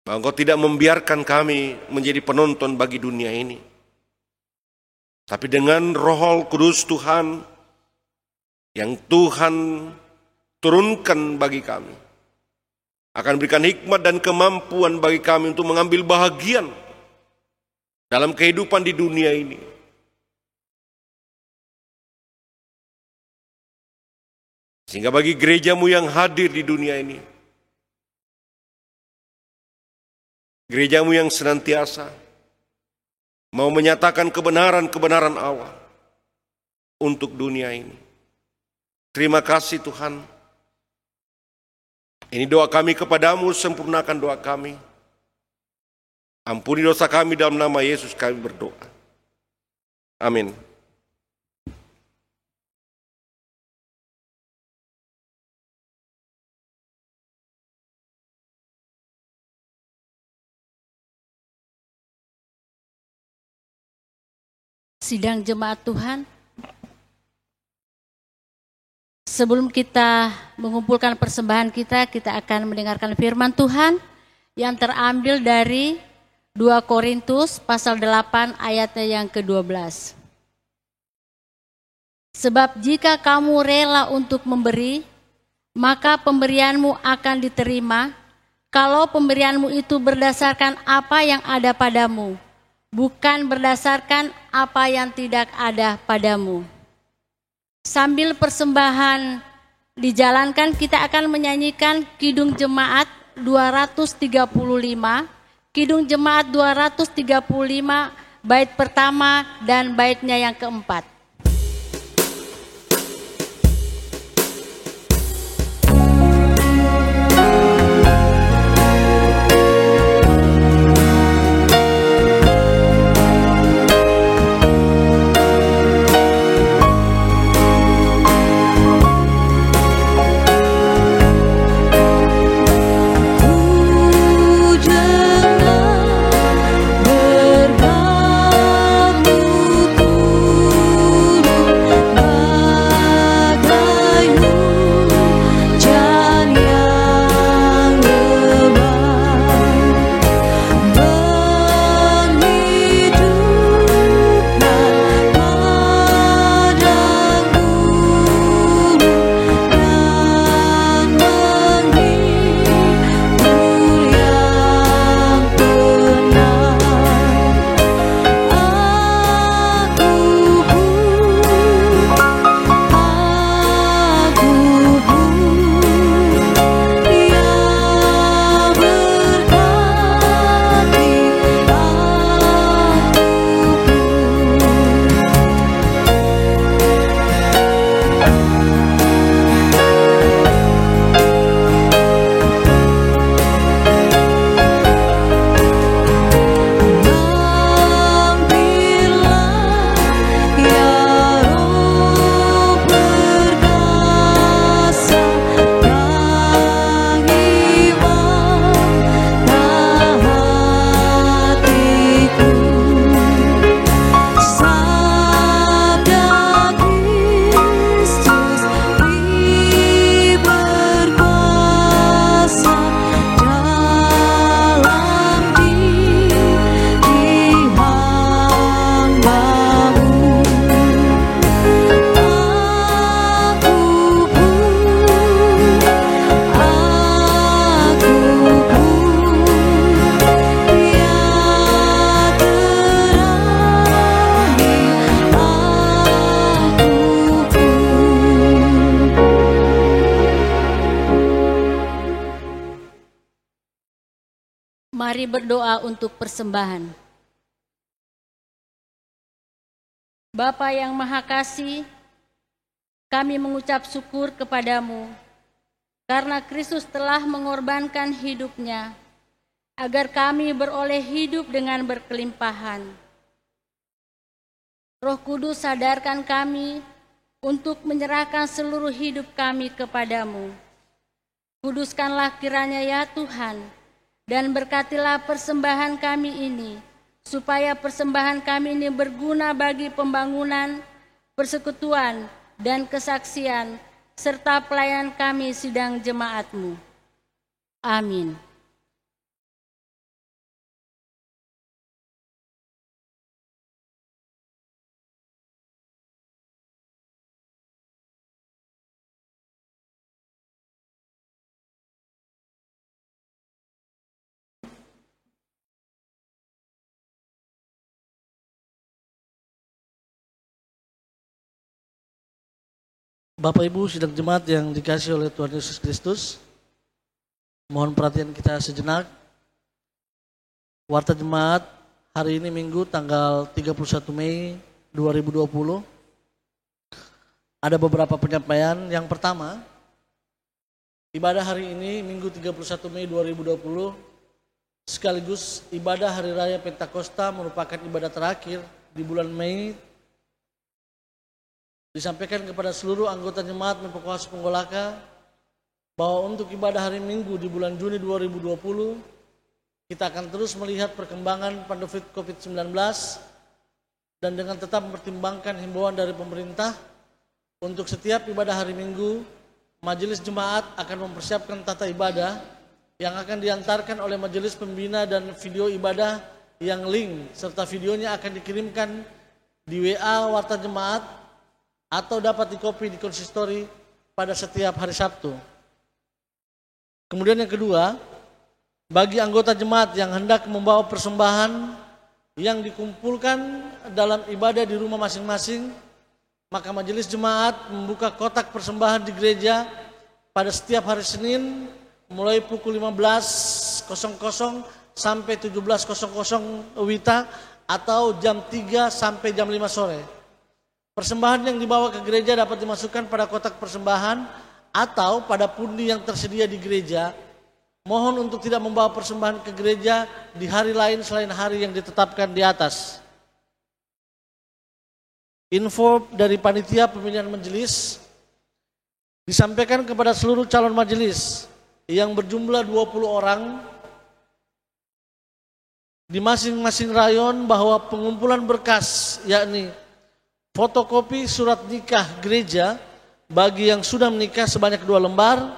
bahwa Engkau tidak membiarkan kami menjadi penonton bagi dunia ini. Tapi dengan Roh Kudus Tuhan yang Tuhan turunkan bagi kami, akan berikan hikmat dan kemampuan bagi kami untuk mengambil bahagian dalam kehidupan di dunia ini. Sehingga bagi gereja-Mu yang hadir di dunia ini, gereja-Mu yang senantiasa mau menyatakan kebenaran-kebenaran Allah untuk dunia ini. Terima kasih Tuhan. Ini doa kami kepadamu, sempurnakan doa kami. Ampuni dosa kami, dalam nama Yesus kami berdoa. Amin. Sidang jemaat Tuhan, sebelum kita mengumpulkan persembahan kita akan mendengarkan firman Tuhan yang terambil dari 2 Korintus pasal 8 ayatnya yang ke-12. Sebab jika kamu rela untuk memberi, maka pemberianmu akan diterima, kalau pemberianmu itu berdasarkan apa yang ada padamu, bukan berdasarkan apa yang tidak ada padamu. Sambil persembahan dijalankan, kita akan menyanyikan Kidung Jemaat 235, Kidung Jemaat 235, bait pertama dan baitnya yang keempat. Bergabung Mari berdoa untuk persembahan. Bapa yang Maha Kasih, kami mengucap syukur kepadamu karena Kristus telah mengorbankan hidupnya agar kami beroleh hidup dengan berkelimpahan. Roh Kudus, sadarkan kami untuk menyerahkan seluruh hidup kami kepadamu. Kuduskanlah kiranya ya Tuhan, dan berkatilah persembahan kami ini, supaya persembahan kami ini berguna bagi pembangunan, persekutuan, dan kesaksian, serta pelayan kami sidang jemaat-Mu. Amin. Bapak Ibu sidang jemaat yang dikasihi oleh Tuhan Yesus Kristus, mohon perhatian kita sejenak. Warta Jemaat hari ini Minggu tanggal 31 Mei 2020. Ada beberapa penyampaian. Yang pertama, ibadah hari ini Minggu 31 Mei 2020 sekaligus ibadah Hari Raya Pentakosta merupakan ibadah terakhir di bulan Mei. Disampaikan kepada seluruh anggota jemaat Mempokos Penggolaka bahwa untuk ibadah hari Minggu di bulan Juni 2020 kita akan terus melihat perkembangan pandemi COVID-19 dan dengan tetap mempertimbangkan himbauan dari pemerintah untuk setiap ibadah hari Minggu, majelis jemaat akan mempersiapkan tata ibadah yang akan diantarkan oleh majelis pembina dan video ibadah yang link serta videonya akan dikirimkan di WA Warta Jemaat atau dapat dikopi di konsistori pada setiap hari Sabtu. Kemudian yang kedua, bagi anggota jemaat yang hendak membawa persembahan yang dikumpulkan dalam ibadah di rumah masing-masing, maka majelis jemaat membuka kotak persembahan di gereja pada setiap hari Senin mulai pukul 15.00 sampai 17.00 WITA atau jam 3 sampai jam 5 sore. Persembahan yang dibawa ke gereja dapat dimasukkan pada kotak persembahan atau pada pundi yang tersedia di gereja. Mohon untuk tidak membawa persembahan ke gereja di hari lain selain hari yang ditetapkan di atas. Info dari panitia pemilihan majelis disampaikan kepada seluruh calon majelis yang berjumlah 20 orang di masing-masing rayon bahwa pengumpulan berkas yakni fotokopi surat nikah gereja bagi yang sudah menikah sebanyak 2 lembar,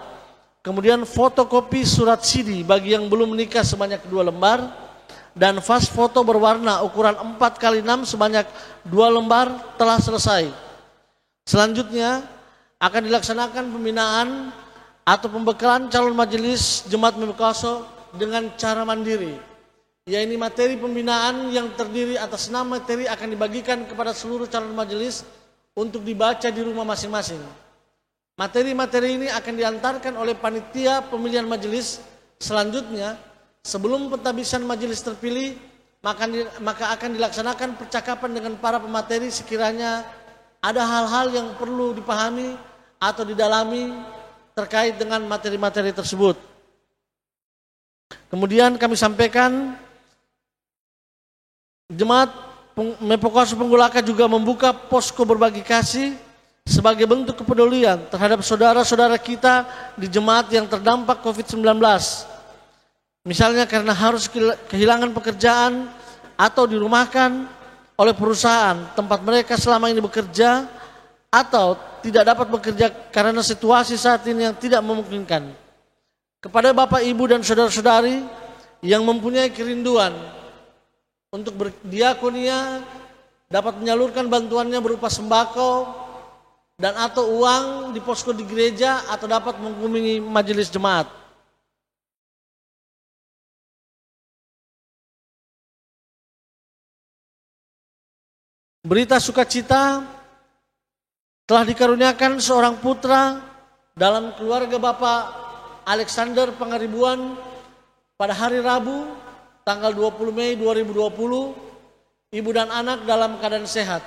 kemudian fotokopi surat CD bagi yang belum menikah sebanyak 2 lembar, dan vas foto berwarna ukuran 4x6 sebanyak 2 lembar telah selesai. Selanjutnya akan dilaksanakan pembinaan atau pembekalan calon majelis Jemaat Mempokos dengan cara mandiri. Yaitu materi pembinaan yang terdiri atas 6 materi akan dibagikan kepada seluruh calon majelis untuk dibaca di rumah masing-masing. Materi-materi ini akan diantarkan oleh panitia pemilihan majelis. Selanjutnya, sebelum pentabisan majelis terpilih, maka akan dilaksanakan percakapan dengan para pemateri sekiranya ada hal-hal yang perlu dipahami atau didalami terkait dengan materi-materi tersebut. Kemudian kami sampaikan Jemaat Mempokos Penggolaka juga membuka posko berbagi kasih sebagai bentuk kepedulian terhadap saudara-saudara kita di jemaat yang terdampak COVID-19. Misalnya karena harus kehilangan pekerjaan atau dirumahkan oleh perusahaan tempat mereka selama ini bekerja atau tidak dapat bekerja karena situasi saat ini yang tidak memungkinkan. Kepada Bapak, Ibu, dan saudara-saudari yang mempunyai kerinduan untuk berdiakonia dapat menyalurkan bantuannya berupa sembako dan atau uang di posko di gereja atau dapat menghubungi majelis jemaat. Berita sukacita telah dikaruniakan seorang putra dalam keluarga Bapak Alexander Pangaribuan pada hari Rabu tanggal 20 Mei 2020, ibu dan anak dalam keadaan sehat.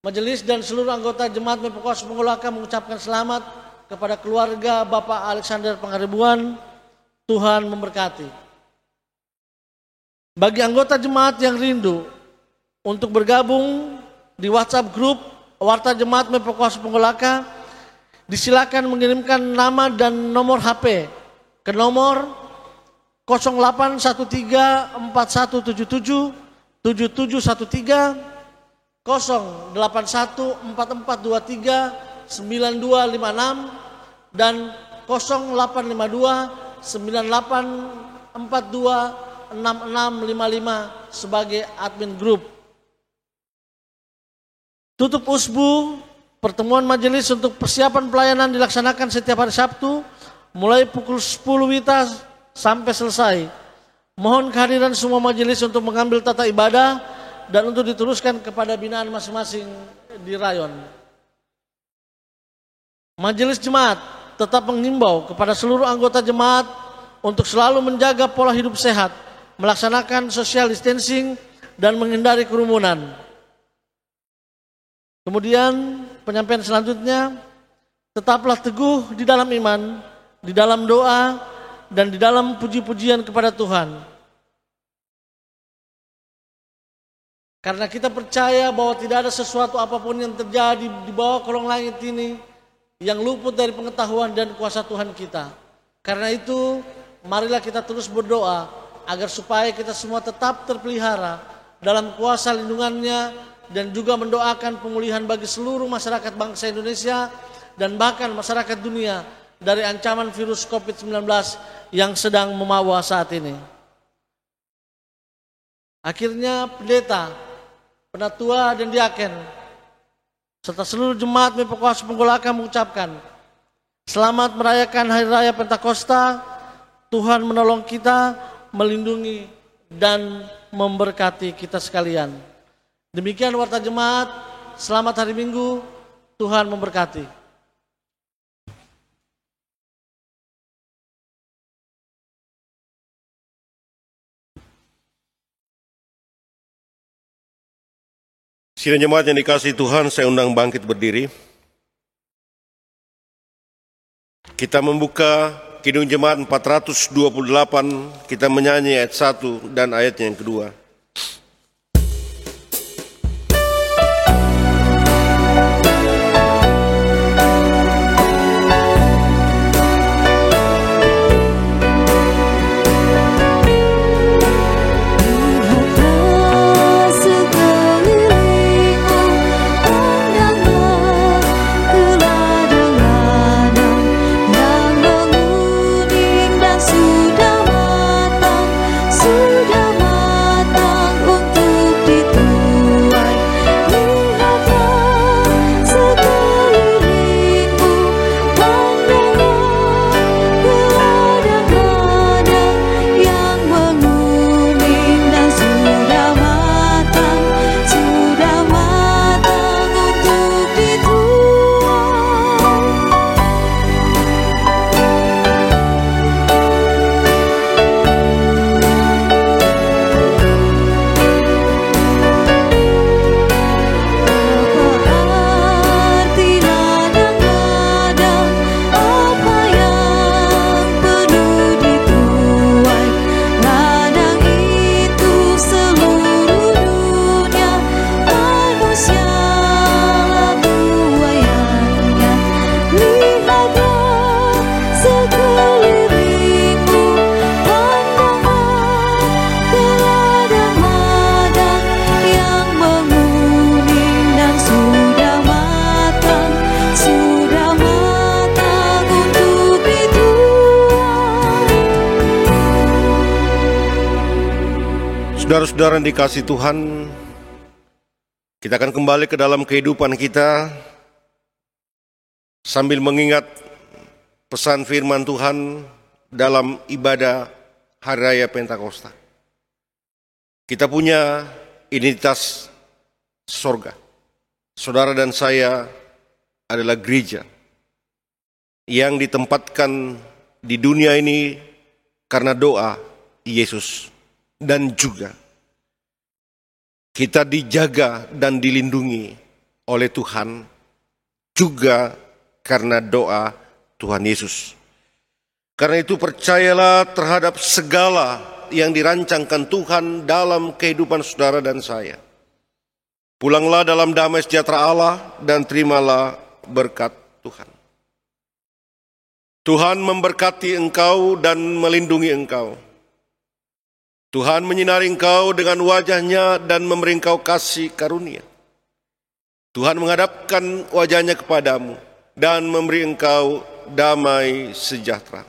Majelis dan seluruh anggota Jemaat Mepokos Penggolaka mengucapkan selamat kepada keluarga Bapak Alexander Pangaribuan. Tuhan memberkati. Bagi anggota jemaat yang rindu untuk bergabung di WhatsApp grup Warta Jemaat Mepokos Penggolaka, disilakan mengirimkan nama dan nomor HP ke nomor 081341777713 08144239256 dan 085298426655 sebagai admin grup. Tutup usbu, pertemuan majelis untuk persiapan pelayanan dilaksanakan setiap hari Sabtu mulai pukul 10 WITA sampai selesai. Mohon kehadiran semua majelis untuk mengambil tata ibadah dan untuk diteruskan kepada binaan masing-masing di rayon. Majelis Jemaat tetap mengimbau kepada seluruh anggota jemaat untuk selalu menjaga pola hidup sehat, melaksanakan social distancing dan menghindari kerumunan. Kemudian penyampaian selanjutnya, tetaplah teguh di dalam iman, di dalam doa, dan di dalam puji-pujian kepada Tuhan. Karena kita percaya bahwa tidak ada sesuatu apapun yang terjadi di bawah kolong langit ini yang luput dari pengetahuan dan kuasa Tuhan kita. Karena itu, marilah kita terus berdoa agar supaya kita semua tetap terpelihara dalam kuasa lindungannya dan juga mendoakan pemulihan bagi seluruh masyarakat bangsa Indonesia dan bahkan masyarakat dunia dari ancaman virus COVID-19 yang sedang memawa saat ini. Akhirnya pendeta, penatua dan diaken serta seluruh jemaat Mepokos Penggolaka mengucapkan selamat merayakan Hari Raya Pentakosta. Tuhan menolong kita, melindungi dan memberkati kita sekalian. Demikian warta jemaat, selamat hari Minggu, Tuhan memberkati. Sidang jemaat yang dikasihi Tuhan, saya undang bangkit berdiri. Kita membuka Kidung Jemaat 428, kita menyanyi ayat 1 dan ayatnya yang kedua. Saudara-saudara yang dikasihi Tuhan, kita akan kembali ke dalam kehidupan kita sambil mengingat pesan firman Tuhan dalam ibadah Hari Raya Pentakosta. Kita punya identitas sorga. Saudara dan saya adalah gereja yang ditempatkan di dunia ini karena doa Yesus dan juga kita dijaga dan dilindungi oleh Tuhan juga karena doa Tuhan Yesus. Karena itu percayalah terhadap segala yang dirancangkan Tuhan dalam kehidupan saudara dan saya. Pulanglah dalam damai sejahtera Allah dan terimalah berkat Tuhan. Tuhan memberkati engkau dan melindungi engkau. Tuhan menyinari engkau dengan wajahnya dan memberi engkau kasih karunia. Tuhan menghadapkan wajahnya kepadamu dan memberi engkau damai sejahtera.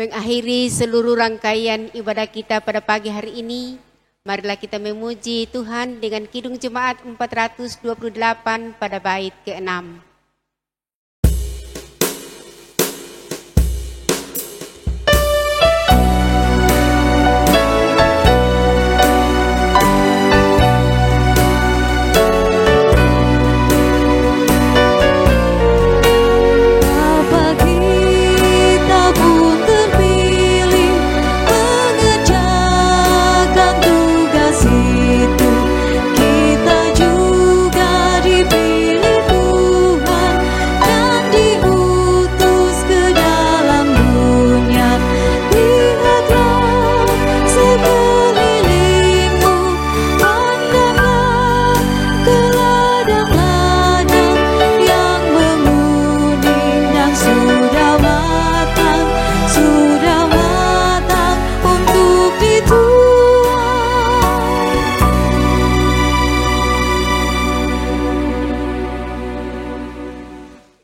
Mengakhiri seluruh rangkaian ibadah kita pada pagi hari ini, marilah kita memuji Tuhan dengan Kidung Jemaat 428 pada bait ke-6.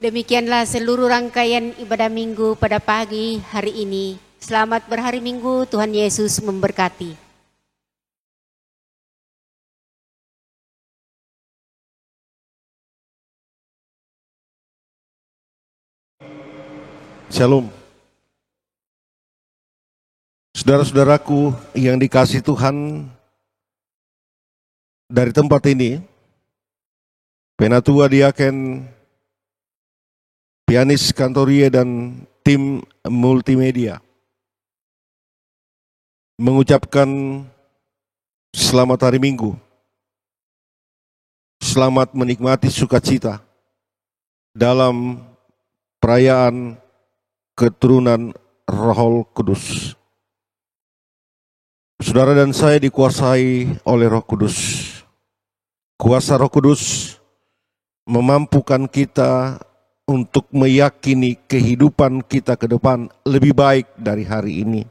Demikianlah seluruh rangkaian ibadah minggu pada pagi hari ini. Selamat berhari Minggu, Tuhan Yesus memberkati. Shalom. Saudara-saudaraku yang dikasihi Tuhan, dari tempat ini, Penatua Diaken, pianis kantoria dan tim multimedia mengucapkan selamat hari Minggu, selamat menikmati sukacita dalam perayaan keturunan Roh Kudus. Saudara dan saya dikuasai oleh Roh Kudus. Kuasa Roh Kudus memampukan kita untuk meyakini kehidupan kita ke depan lebih baik dari hari ini.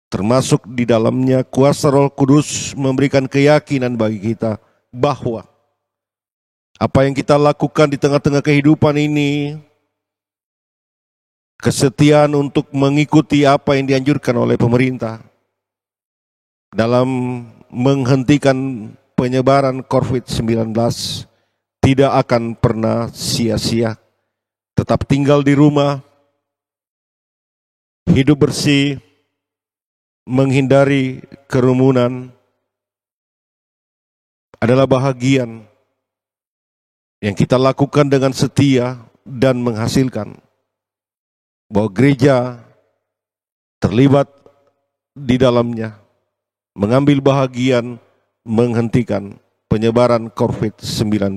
Termasuk di dalamnya kuasa Roh Kudus memberikan keyakinan bagi kita bahwa apa yang kita lakukan di tengah-tengah kehidupan ini, kesetiaan untuk mengikuti apa yang dianjurkan oleh pemerintah dalam menghentikan penyebaran COVID-19 tidak akan pernah sia-sia. Tetap tinggal di rumah, hidup bersih, menghindari kerumunan adalah bahagian yang kita lakukan dengan setia dan menghasilkan bahwa gereja terlibat di dalamnya, mengambil bahagian menghentikan penyebaran COVID-19.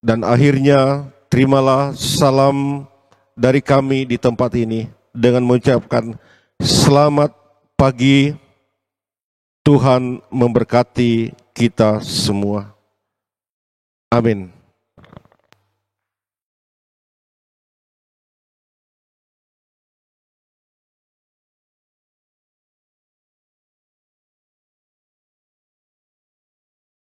Dan akhirnya terimalah salam dari kami di tempat ini dengan mengucapkan selamat pagi, Tuhan memberkati kita semua. Amin.